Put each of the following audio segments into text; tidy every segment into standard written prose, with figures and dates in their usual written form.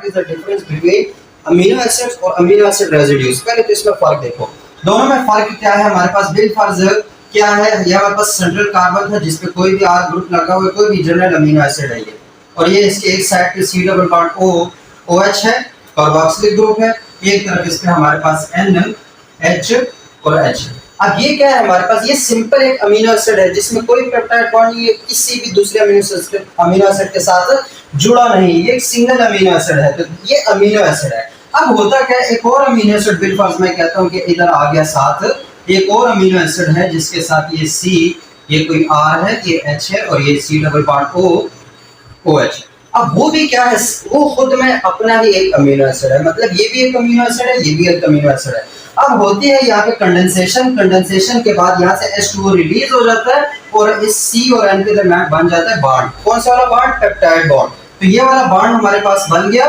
What is the difference between amino acids और amino acid residues. पहले तो इसमें फर्क देखो, दोनों में फर्क क्या है। हमारे पास बिल फर्ज क्या है, ये हमारे पास सेंट्रल कार्बन था जिस पे कोई भी आर ग्रुप लगा हुआ है, कोई भी जनरल अमीनो एसिड है ये, और ये इसके एक साइड पे C double bond O OH है, कार्बोक्सिलिक ग्रुप है, एक तरफ इस पे हमारे पास NH और H। अब ये क्या है, हमारे पास ये सिंपल एक अमीनो एसिड है जिसमें कोई पेप्टाइड बॉन्ड ये किसी भी दूसरे अमीनो एसिड के साथ जुड़ा नहीं, ये एक सिंगल अमीनो एसिड है, तो ये अमीनो एसिड है। अब होता क्या है, एक और अमीनो एसिड बिल फर्ज मैं कहता हूँ कि इधर आ गया साथ, एक और अमीनो एसिड है जिसके साथ ये C, ये कोई R है, ये H है और ये C double bond O OH। अब वो भी क्या है, वो खुद में अपना ही एक अमीनो एसिड है, मतलब ये भी एक अमीनो एसिड है, ये भी एक अमीनो एसिड है। अब होती है यहाँ पे कंडेंसेशन, कंडेंसेशन के बाद यहाँ से H2O रिलीज हो जाता है और इस C और N के दरमियान बन जाता है बॉन्ड। कौन सा वाला बॉन्ड, पेप्टाइड बॉन्ड। तो ये वाला बॉन्ड हमारे पास बन गया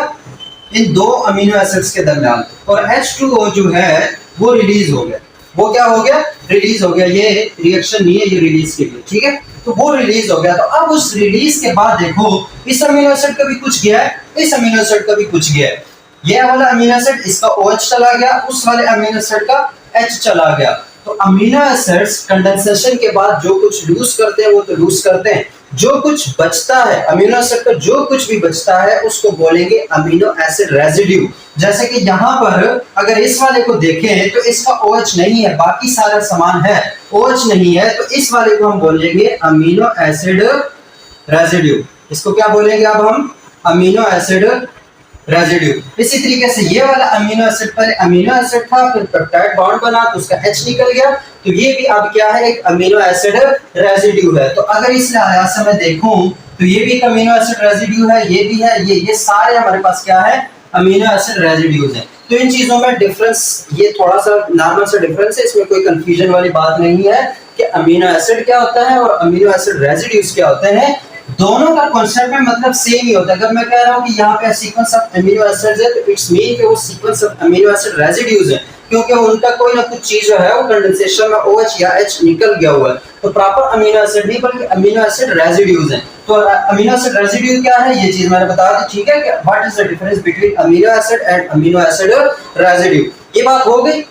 इन दो अमीनो एसिड्स के दरमियान, और H2O जो है वो रिलीज हो गया। वो क्या हो गया, रिलीज हो गया। ये रिएक्शन नहीं है, ये रिलीज के लिए, ठीक है। तो वो रिलीज हो गया। तो अब उस रिलीज के बाद देखो, इस अमीनो एसिड का भी कुछ गया है, इस अमीनो एसिड का भी कुछ गया है। ये वाला अमीनो एसिड इसका OH चला गया, उस वाले अमीनो एसिड का H चला गया। तो अमीनो एसिड्स कंडेंसेशन के बाद जो कुछ लूज करते हैं वो तो लूज करते हैं, जो कुछ बचता है अमीनो एसिड का, जो कुछ भी बचता है उसको बोलेंगे अमीनो एसिड रेसिड्यू। जैसे कि यहाँ पर अगर इस वाले को देखें तो इसका OH नहीं है, बाकी सारा सामान है, OH नहीं है, तो इस वाले को हम बोलेंगे अमीनो एसिड रेसिड्यू। इसको क्या बोलेंगे अब हम, अमीनो एसिड रेसिड्यू। इसी तरीके से ये वाला अमीनो एसिड, पहले अमीनो एसिड था, फिर पेप्टाइड बॉन्ड बना तो उसका H निकल गया, तो ये भी अब क्या है, एक अमीनो एसिड रेसिड्यू है। तो अगर इस लिहाज से मैं देखूं तो ये भी एक अमीनो एसिड रेसिड्यू है, ये भी है, ये सारे हमारे पास क्या है, अमीनो एसिड रेसिड्यूज हैं। तो इन चीजों में डिफरेंस, ये थोड़ा सा नॉर्मल सा डिफरेंस है, इसमें कोई कंफ्यूजन वाली बात नहीं है कि अमीनो एसिड क्या होता है और अमीनो एसिड रेसिड्यूज क्या होते हैं। दोनों का कॉन्सेप्ट में मतलब सेम ही होता है। अगर मैं कह रहा हूं कि यहाँ पे सीक्वेंस ऑफ अमीनो एसिड्स है तो इट्स मीन कि वो sequence of amino acid residues है, क्योंकि उनका कोई ना कुछ चीज जो है वो कंडेंसेशन में OH या H निकल गया हुआ है। तो प्रॉपर अमीनो एसिड नहीं बल्कि अमीनो एसिड रेसिड्यूज हैं। तो अमीनो एसिड रेसिड्यू क्या है, ये चीज मैंने बता दी, ठीक है, कि what is the difference between amino acid and amino acid residue. ये बात हो गई।